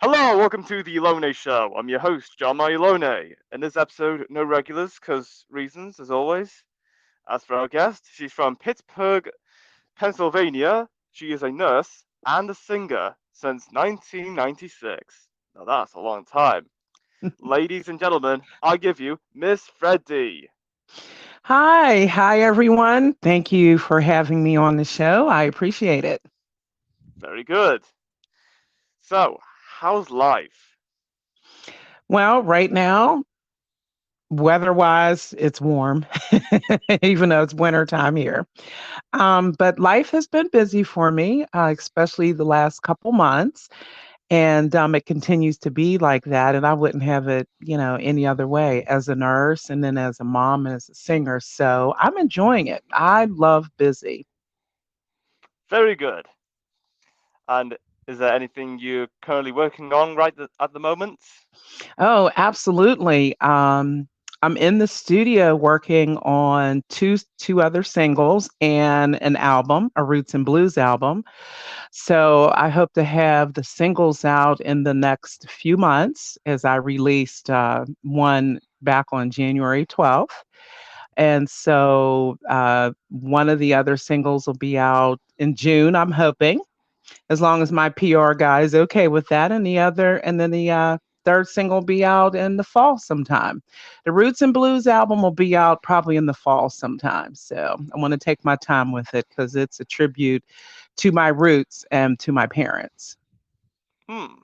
Hello, welcome to the Ilone Show. I'm your host, John Ilone. In this episode, no regulars, cause reasons, as always. As for our guest, she's from Pittsburgh, Pennsylvania. She is a nurse and a singer since 1996. Now that's a long time. Ladies and gentlemen, I give you Miss Freddye. Hi everyone. Thank you for having me on the show. I appreciate it. Very good. So, how's life? Well, right now, weather-wise, it's warm, even though it's winter time here. But life has been busy for me, especially the last couple months, and it continues to be like that. And I wouldn't have it, any other way as a nurse, and then as a mom and as a singer. So I'm enjoying it. I love busy. Very good. And is there anything you're currently working on at the moment? Oh, absolutely. I'm in the studio working on two other singles and an album, a roots and blues album. So I hope to have the singles out in the next few months, as I released one back on January 12th. And so one of the other singles will be out in June, I'm hoping, as long as my PR guy is okay with that. And then the third single will be out in the fall sometime. The Roots and Blues album will be out probably in the fall sometime. So I want to take my time with it because it's a tribute to my roots and to my parents. Hmm,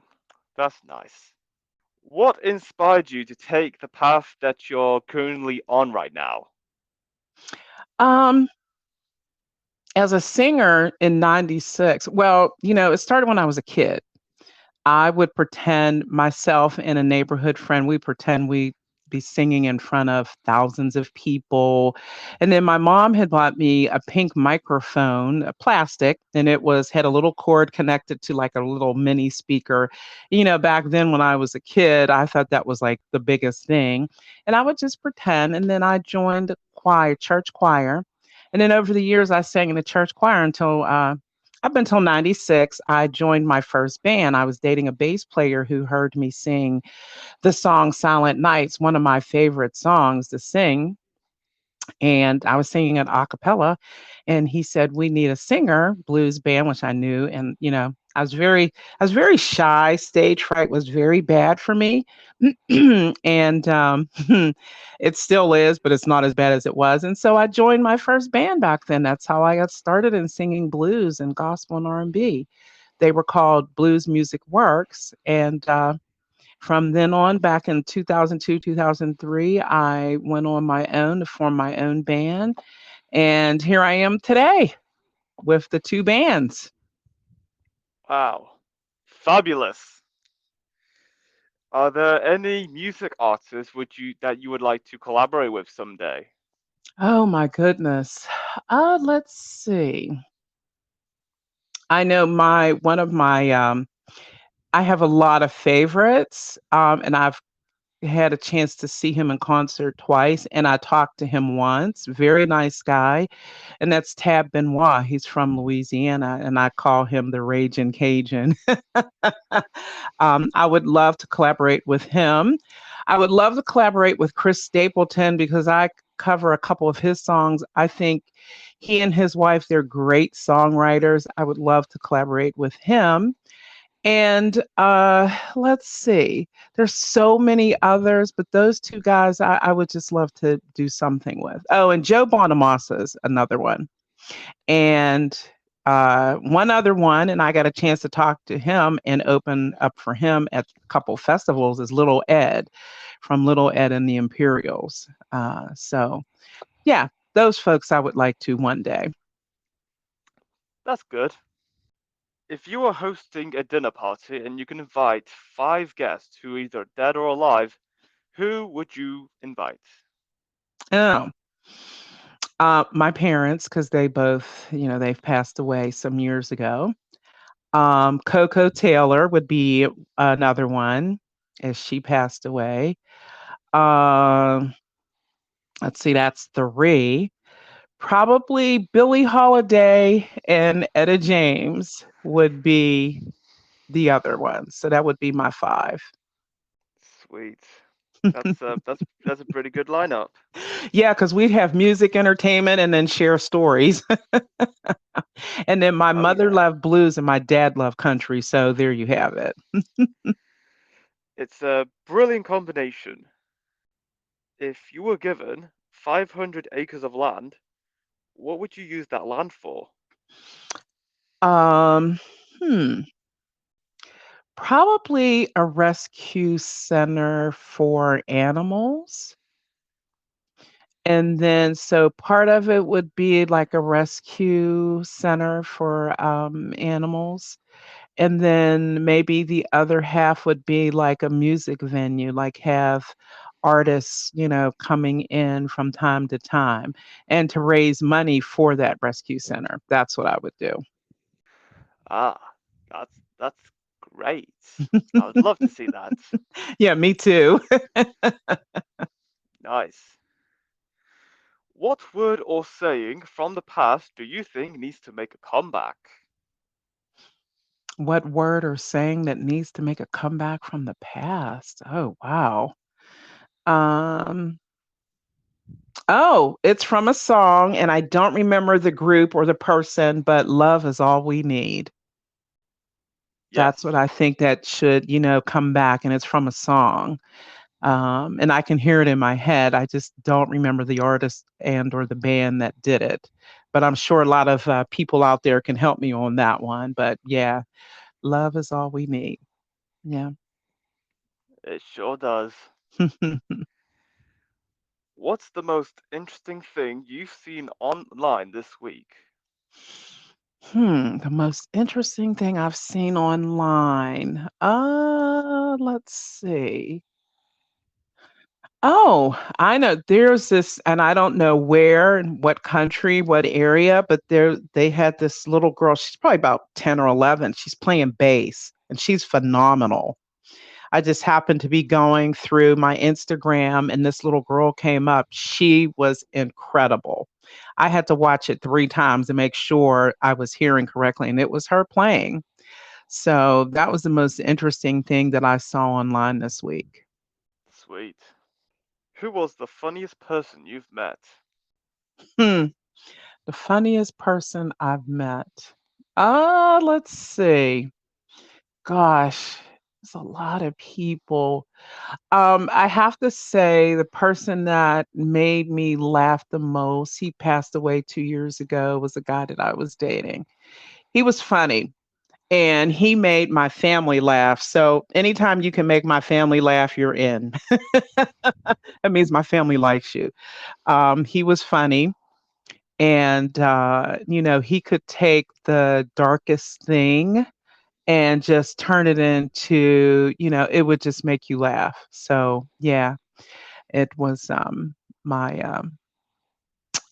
that's nice. What inspired you to take the path that you're currently on right now? Um, as a singer in 96, well, it started when I was a kid. I would pretend myself and a neighborhood friend, we pretend we be singing in front of thousands of people. And then my mom had bought me a pink microphone, a plastic, and it was had a little cord connected to like a little mini speaker. Back then when I was a kid, I thought that was like the biggest thing. And I would just pretend. And then I joined choir, church choir. And then over the years, I sang in the church choir until up until 96, I joined my first band. I was dating a bass player who heard me sing the song Silent Nights, one of my favorite songs to sing. And I was singing it a cappella. And he said, "We need a singer, blues band," which I knew. And, I was very shy. Stage fright was very bad for me. And it still is, but it's not as bad as it was. And so I joined my first band back then. That's how I got started in singing blues and gospel and R&B. They were called Blues Music Works. And from then on, back in 2002, 2003, I went on my own to form my own band. And here I am today with the two bands. Wow, fabulous. Are there any music artists that you would like to collaborate with someday? Oh my goodness. Let's see. I know my one of my I have a lot of favorites, and I've had a chance to see him in concert twice, and I talked to him once. Very nice guy, and that's Tab Benoit. He's from Louisiana, and I call him the Raging Cajun. I would love to collaborate with him. I would love to collaborate with Chris Stapleton because I cover a couple of his songs. I think he and his wife, they're great songwriters. I would love to collaborate with him. And let's see, there's so many others, but those two guys I would just love to do something with. Oh, and Joe Bonamassa is another one. And one other one, and I got a chance to talk to him and open up for him at a couple festivals, is Little Ed from Little Ed and the Imperials. So, yeah, those folks I would like to one day. That's good. If you were hosting a dinner party and you can invite five guests who are either dead or alive, who would you invite? Oh, my parents, because they both, they've passed away some years ago. Coco Taylor would be another one, as she passed away. Um, let's see, that's three. Probably Billie Holiday and Etta James would be the other ones. So that would be my five. Sweet. That's a pretty good lineup. Yeah, because we'd have music, entertainment, and then share stories. And then my Oh mother yeah. loved blues and my dad loved country. So there you have it. It's a brilliant combination. If you were given 500 acres of land, what would you use that land for? Um, hmm. Probably a rescue center for animals. And then, so part of it would be like a rescue center for animals. And then maybe the other half would be like a music venue, like have artists, coming in from time to time and to raise money for that rescue center. That's what I would do. Ah, that's great. I would love to see that. Yeah, me too. Nice. What word or saying from the past do you think needs to make a comeback? What word or saying that needs to make a comeback from the past? Oh, wow. Um, oh, it's from a song, and I don't remember the group or the person, but love is all we need. That's what Yes, I think that should, come back, and it's from a song. And I can hear it in my head. I just don't remember the artist and or the band that did it. But I'm sure a lot of people out there can help me on that one. But yeah, love is all we need. Yeah. it sure does. What's the most interesting thing you've seen online this week? The most interesting thing I've seen online. Let's see. Oh, I know. There's this, and I don't know where and what country, what area, but they had this little girl. She's probably about 10 or 11. She's playing bass and she's phenomenal. I just happened to be going through my Instagram and this little girl came up. She was incredible. I had to watch it 3 times to make sure I was hearing correctly, and it was her playing. So that was the most interesting thing that I saw online this week. Sweet. Who was the funniest person you've met? Hmm. The funniest person I've met. Let's see. Gosh, there's a lot of people. I have to say the person that made me laugh the most, he passed away 2 years ago, was a guy that I was dating. He was funny and he made my family laugh. So anytime you can make my family laugh, you're in. That means my family likes you. He was funny. And, he could take the darkest thing and just turn it into, it would just make you laugh. So, yeah, it was my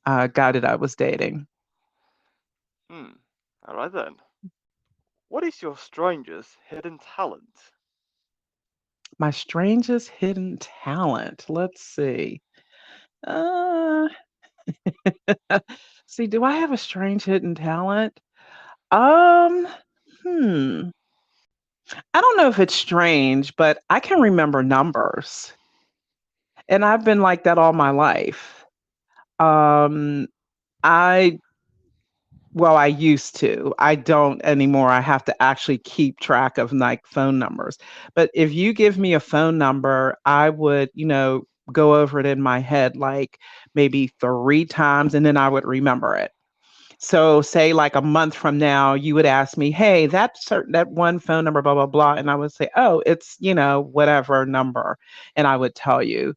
guy that I was dating. Hmm. All right then. What is your strangest hidden talent? My strangest hidden talent. Let's see. Uh, see, do I have a strange hidden talent? Um, hmm. I don't know if it's strange, but I can remember numbers. And I've been like that all my life. Um, I well, I used to. I don't anymore. I have to actually keep track of like phone numbers. But if you give me a phone number, I would, go over it in my head like maybe 3 times and then I would remember it. So say like a month from now, you would ask me, "Hey, that one phone number, blah blah blah," and I would say, "Oh, it's whatever number," and I would tell you.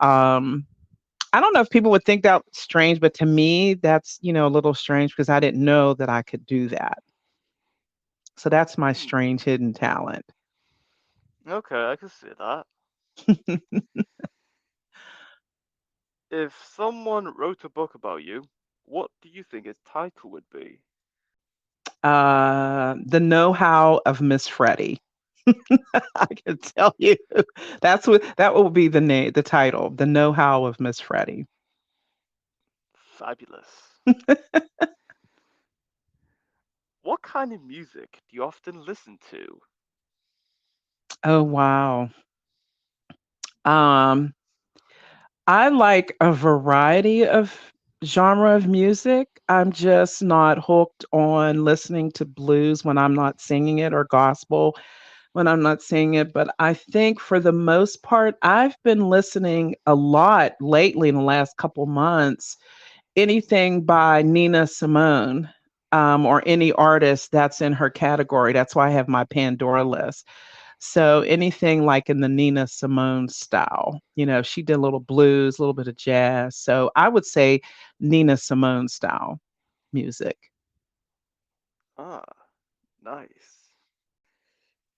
Um, I don't know if people would think that strange, but to me, that's a little strange because I didn't know that I could do that. So that's my Hmm. strange hidden talent. Okay, I can see that. If someone wrote a book about you, what do you think its title would be? The know-how of Miss Freddie. I can tell you, that will be the name, the title, the know-how of Miss Freddie. Fabulous. What kind of music do you often listen to? Oh, wow. Um, I like a variety of genre of music. I'm just not hooked on listening to blues when I'm not singing it or gospel when I'm not singing it. But I think for the most part, I've been listening a lot lately in the last couple months, anything by Nina Simone. Or any artist that's in her category. That's why I have my Pandora list. So anything like in the Nina Simone style, she did a little blues, a little bit of jazz. So I would say Nina Simone style music. Ah, nice.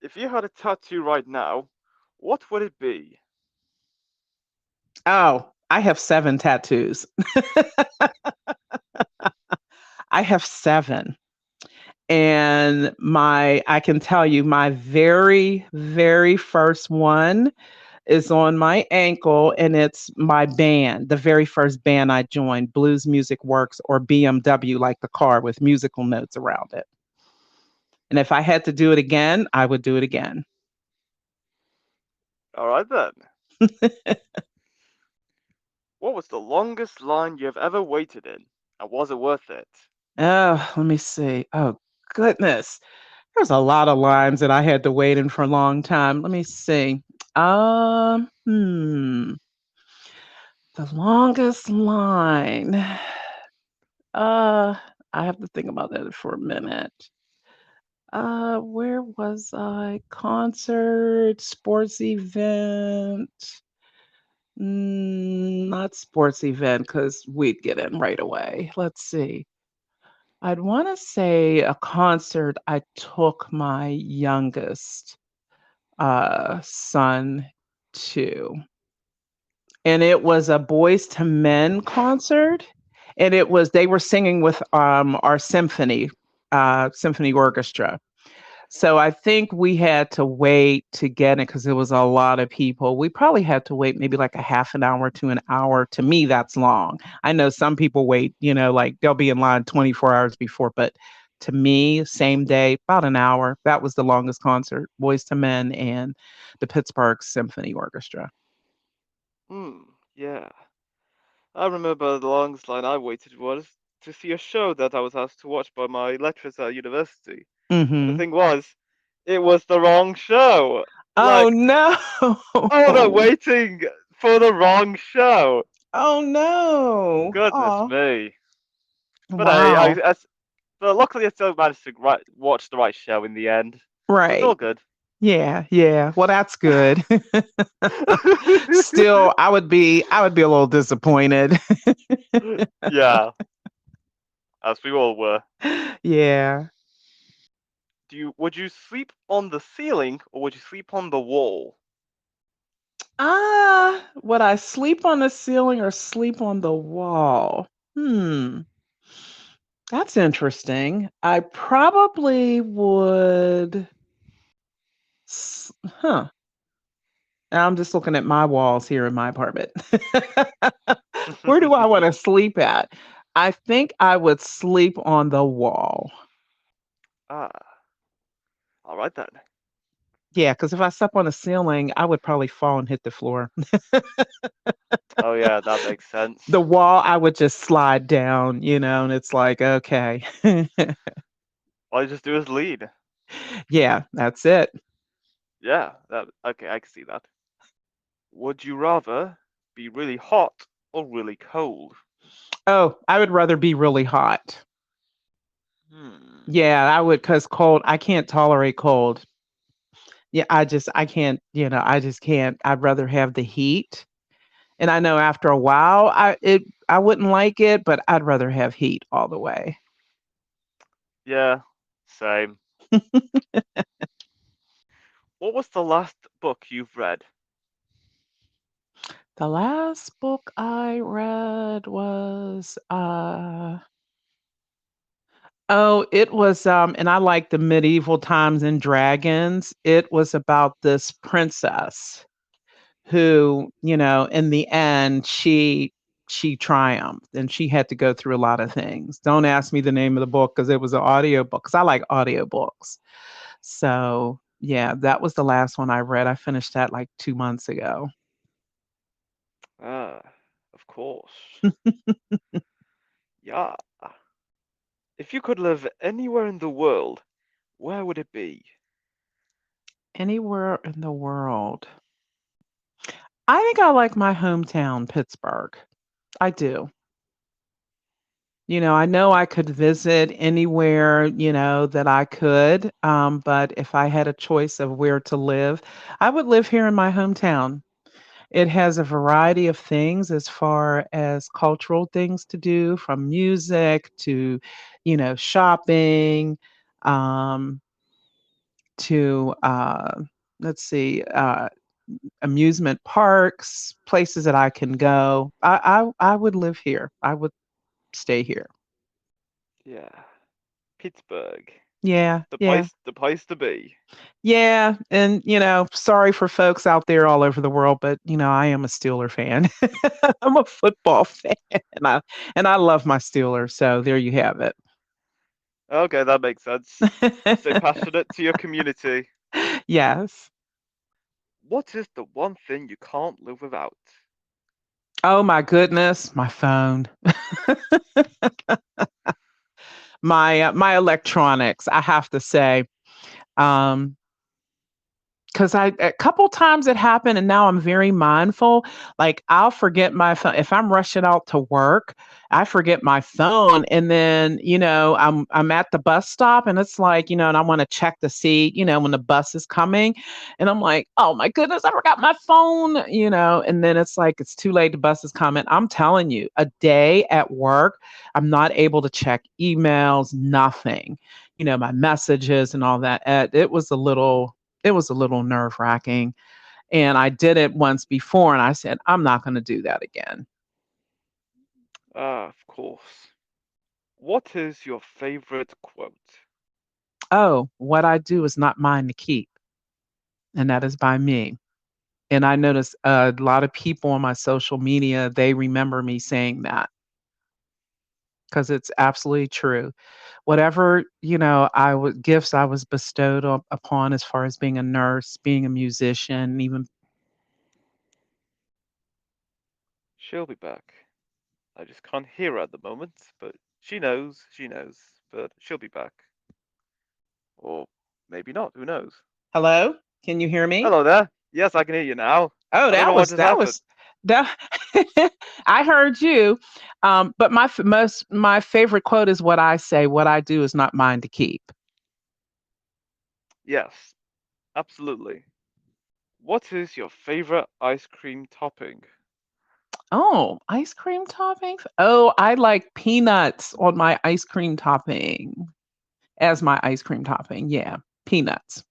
If you had a tattoo right now, what would it be? Oh, I have 7 tattoos. I have 7. And I can tell you my very, very first one is on my ankle, and it's my band, the very first band I joined, Blues Music Works, or BMW, like the car with musical notes around it. And if I had to do it again, I would do it again. All right then. What was the longest line you have ever waited in, and was it worth it? Oh, let me see. Oh, goodness. There's a lot of lines that I had to wait in for a long time. Let me see. Um, hmm, the longest line. Uh, I have to think about that for a minute. Where was I? Concert, sports event. Not sports event because we'd get in right away. Let's see. I'd want to say a concert I took my youngest son to. And it was a Boys to Men concert. And they were singing with our symphony orchestra. So I think we had to wait to get it because it was a lot of people. We probably had to wait maybe like a half an hour to an hour. To me, that's long. I know some people wait, like they'll be in line 24 hours before, but to me, same day, about an hour. That was the longest concert, Boys to Men and the Pittsburgh Symphony Orchestra. Hmm, yeah. I remember the longest line I waited was to see a show that I was asked to watch by my lecturers at university. And the Hmm. thing was, it was the wrong show. Oh Like, no. oh no, waiting for the wrong show. Oh no. Goodness Oh, me. But hey, wow. but luckily I still managed to watch the right show in the end. So it's Right. all good. Yeah, yeah. Well, that's good. Still, I would be a little disappointed. Yeah, as we all were. Yeah. Would you sleep on the ceiling or would you sleep on the wall? Would I sleep on the ceiling or sleep on the wall? That's interesting. I probably would. Huh. Now I'm just looking at my walls here in my apartment. Where do I want to sleep at? I think I would sleep on the wall. Ah, all right then. Yeah, because if I slept on the ceiling, I would probably fall and hit the floor. Oh yeah, that makes The sense. wall, I would just slide down, and it's like, okay. All you just do is lead. Yeah, that's it. Yeah, that okay, I can see that. Would you rather be really hot or really cold? Oh, I would rather be really hot. Hmm. Yeah, I would, because cold, I can't tolerate cold. Yeah, I can't, I just can't. I'd rather have the heat. And I know after a while, I wouldn't like it, but I'd rather have heat all the way. Yeah, same. What was the last book you've read? The last book I read was oh, it was and I like the medieval times and dragons. It was about this princess who, in the end she triumphed and she had to go through a lot of things. Don't ask me the name of the book because it was an audio book because I like audiobooks. So Yeah, that was the last one I read. I finished that like 2 months ago. Ah, of course. Yeah. If you could live anywhere in the world, where would it be? Anywhere in the world. I think I like my hometown, Pittsburgh. I do. I know I could visit anywhere, that I could. But if I had a choice of where to live, I would live here in my hometown. It has a variety of things as far as cultural things to do, from music to, shopping, um, to, let's see, amusement parks, places that I can go. I would live here. I would stay here. Yeah, Pittsburgh. Yeah, The yeah. place to be. Yeah, and sorry for folks out there all over the world, but I am a Steeler fan. I'm a football fan, and I love my Steelers. So there you have Okay, that makes sense. Stay it. passionate to your community. Yes. What is the one thing you can't live without? Oh my goodness, my phone, my electronics. I have to say, um, because a couple times it happened, and now I'm very mindful. Like, I'll forget my phone if I'm rushing out to work. I forget my phone, and then I'm at the bus stop, and it's like, and I want to check to see when the bus is coming, and I'm like, oh my goodness, I forgot my phone. And then it's like it's too late. The bus is coming. I'm telling you, a day at work, I'm not able to check emails, nothing. My messages and all that. It was a little nerve wracking. And I did it once before and I said, I'm not going to do that again. Ah, of course. What is your favorite quote? Oh, what I do is not mine to keep. And that is by me. And I notice a lot of people on my social media, they remember me saying that because it's absolutely true. Whatever, gifts I was bestowed upon as far as being a nurse, being a musician, even She'll be back. I just can't hear her at the moment, but she knows, but she'll be back. Or maybe not, who knows? hello? Can you hear me? Hello there. Yes, I can hear you now. Oh, I don't that know what was just that happened. was that I heard you. But my favorite quote is what I say, what I do is not mine to keep. Yes, absolutely. What is your favorite ice cream topping? Oh, ice cream toppings? Oh, I like peanuts on my ice cream topping as my ice cream topping. Yeah, peanuts.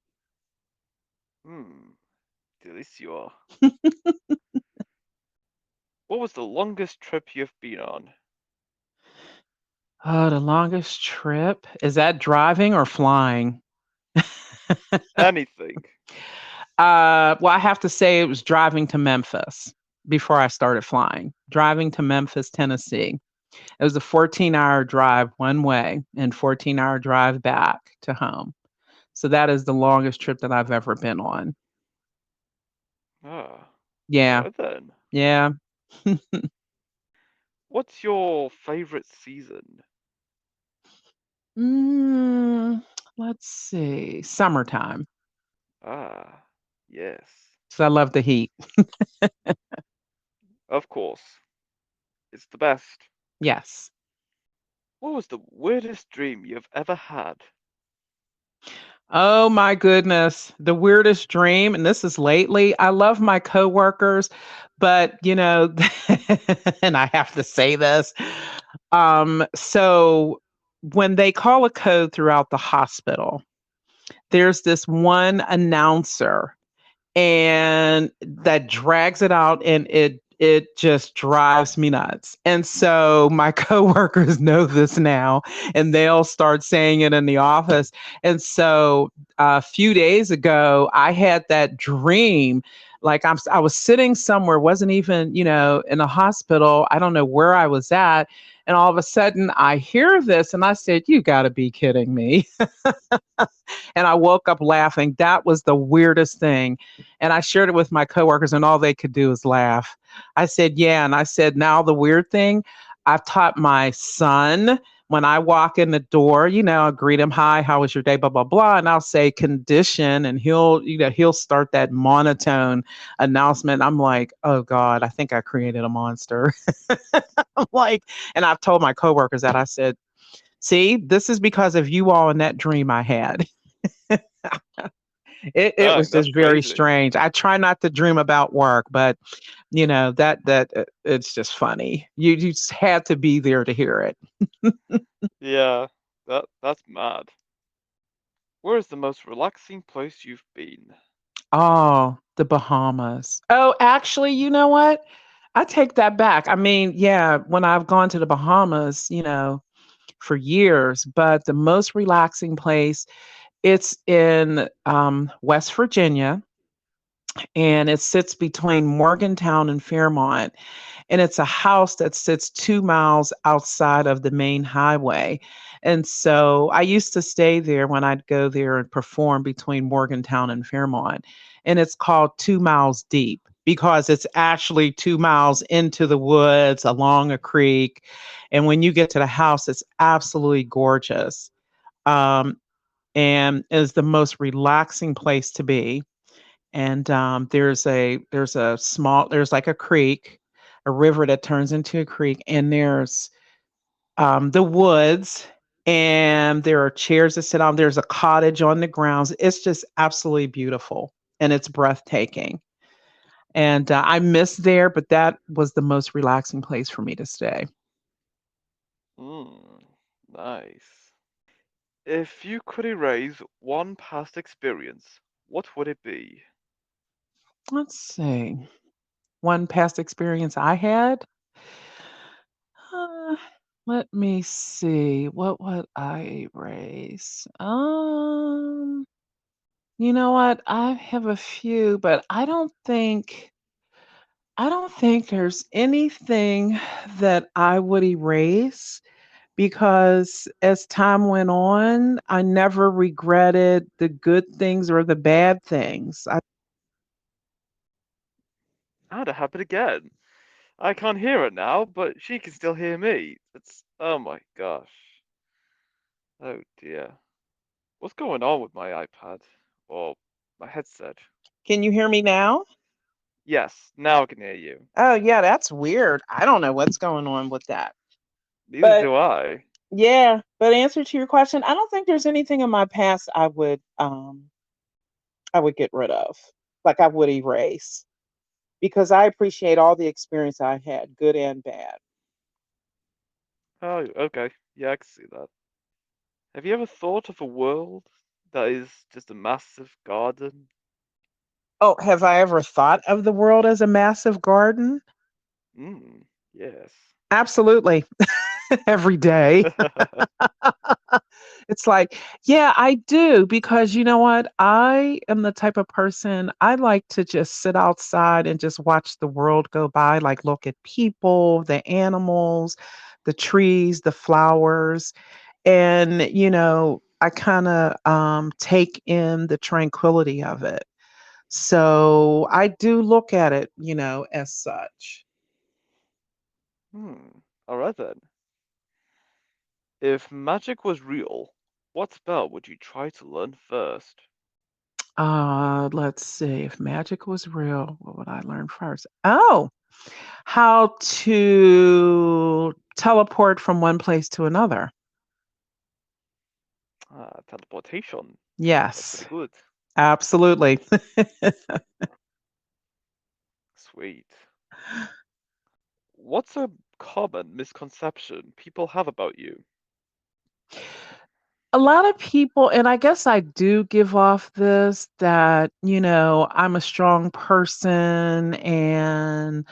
Hmm, delicious. What was the longest trip you've been on? Oh, the longest trip. Is that driving or flying? Anything. Well, I have to say it was driving to Memphis before I started flying. Driving to Memphis, Tennessee. It was a 14-hour drive one way and 14-hour drive back to home. So that is the longest trip that I've ever been on. Ah, Yeah. alright then. Yeah. What's your favorite season? Mm, let's see. Summertime. Ah, yes. So I love the heat. Of course. It's the best. Yes. What was the weirdest dream you've ever had? Oh my goodness. The weirdest dream, and this is lately. I love my coworkers, but and I have to say this. So when they call a code throughout the hospital, there's this one announcer and that drags it out and it just drives me nuts. And so my coworkers know this now and they'll start saying it in the office. And so a few days ago I had that dream, like I was sitting somewhere, wasn't even, in a hospital. I don't know where I was at. And all of a sudden I hear this and I said, "You got to be kidding me." And I woke up laughing. That was the weirdest thing. And I shared it with my coworkers, and all they could do was laugh. I said, "Yeah." And I said, "Now, the weird thing, I've taught my son when I walk in the door, I'll greet him, hi, how was your day, blah, blah, blah. And I'll say condition, and he'll start that monotone announcement. I'm like, oh God, I think I created a monster. I'm like, and I've told my coworkers that. I said, see, this is because of you all in that dream I had. It was Dang, that's just very crazy. strange. I try not to dream about work, but that it's just funny. You just had to be there to hear it. Yeah, that's mad. Where is the most relaxing place you've been? Oh, the Bahamas. Oh, actually, you know what? I take that back. I mean, yeah, when I've gone to the Bahamas, for years, but the most relaxing place, it's in West Virginia, and it sits between Morgantown and Fairmont. And it's a house that sits 2 miles outside of the main highway. And so I used to stay there when I'd go there and perform between Morgantown and Fairmont. And it's called 2 Miles Deep because it's actually 2 miles into the woods along a creek. And when you get to the house, it's absolutely gorgeous. Um, and is the most relaxing place to be. And there's like a creek, a river that turns into a creek, and there's the woods, and there are chairs to sit on. There's a cottage on the grounds. It's just absolutely beautiful, and it's breathtaking. And I miss there, but that was the most relaxing place for me to stay. Hmm, nice. If you could erase one past experience, what would it be? Let's see. One past experience I had. Uh, Let me see. What would I erase? You know what? I have a few, but I don't think there's anything that I would erase because as time went on, I never regretted the good things or the bad things. Ah, that happened again. I can't hear it now, but she can still hear me. It's oh my gosh. Oh dear. What's going on with my iPad? Or my headset? Can you hear me now? Yes, now I can hear you. Oh, yeah, that's weird. I don't know what's going on with that. Neither But do I. yeah, but answer to your question, I don't think there's anything in my past I would get rid of. Like I would erase because I appreciate all the experience I had, good and bad. Oh, okay. Yeah, I can see that. Have you ever thought of a world that is just a massive garden? Oh, have I ever thought of the world as a massive garden? Yes. Absolutely. Every day. It's like, yeah, I do because you know what? I am the type of person I like to just sit outside and just watch the world go by, like look at people, the animals, the trees, the flowers. And, I kind of take in the tranquility of it. So I do look at it, as such. Hmm. All right then. If magic was real, what spell would you try to learn first? Let's see. If magic was real, what would I learn first? Oh, how to teleport from one place to another. Ah, teleportation. That's Yes, pretty good. absolutely. Sweet. What's a common misconception people have about you? A lot of people, and I guess I do give off this that, I'm a strong person. And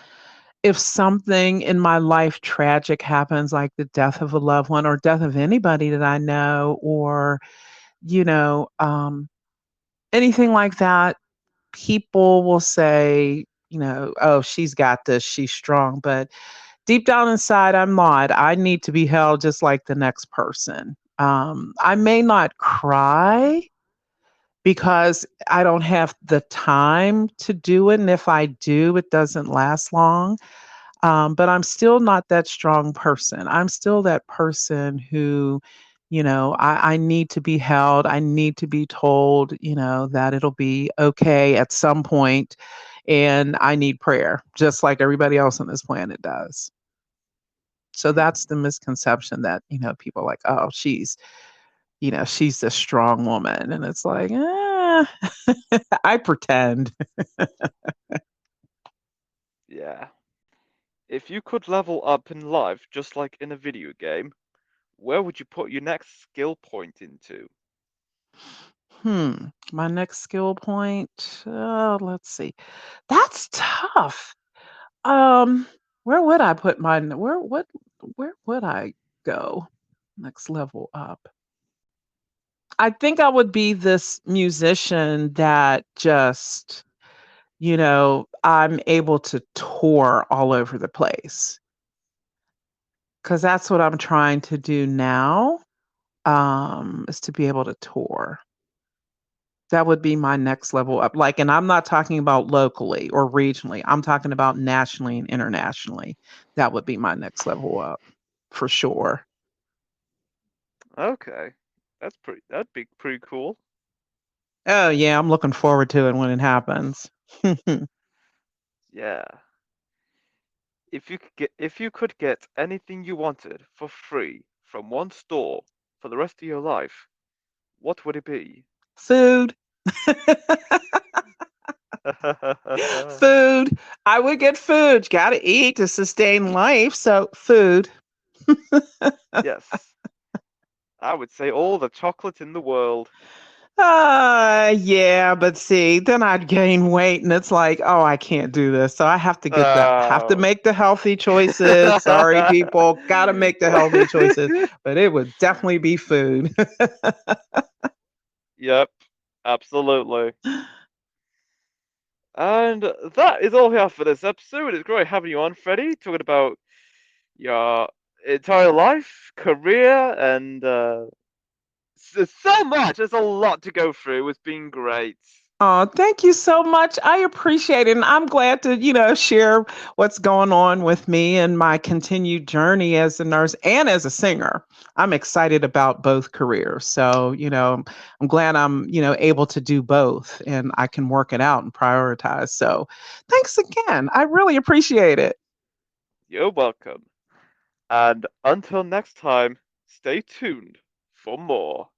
if something in my life tragic happens, like the death of a loved one or death of anybody that I know, or, you know, um, anything like that, people will say, oh, she's got this, she's strong. But Deep down inside, I'm not. I need to be held just like the next person. I may not cry because I don't have the time to do it. And if I do, it doesn't last long. But I'm still not that strong person. I'm still that person who, I need to be held. I need to be told, that it'll be okay at some point. And I need prayer, just like everybody else on this planet does. So that's the misconception that, people are like, oh, she's this strong woman. And it's like, I pretend. Yeah. If you could level up in life just like in a video game, where would you put your next skill point into? My next skill point. Let's see. That's tough. Um, where would I put mine? Where would I go? Next level up. I think I would be this musician that just, I'm able to tour all over the place. Cause that's what I'm trying to do now, is to be able to tour. That would be my next level up. Like, and I'm not talking about locally or regionally. I'm talking about nationally and internationally. That would be my next level up for sure. Okay. That'd be pretty cool. Oh yeah, I'm looking forward to it when it happens. Yeah. If you could get anything you wanted for free from one store for the rest of your life, what would it be? Food. Food. I would get food. Got to eat to sustain life. So, food. Yes. I would say all the chocolate in the world. Yeah, but see, then I'd gain weight and it's like, oh, I can't do this. So I have to Oh. make the healthy choices. Sorry, people, got to make the healthy choices, but it would definitely be food. Yep, absolutely. And that is all we have for this episode. It's great having you on, Freddie, talking about your entire life, career, and so much. There's a lot to go through. It's been great. Oh, thank you so much. I appreciate it. And I'm glad to, share what's going on with me and my continued journey as a nurse and as a singer. I'm excited about both careers. So, I'm glad I'm, able to do both and I can work it out and prioritize. So, thanks again. I really appreciate it. You're welcome. And until next time, stay tuned for more.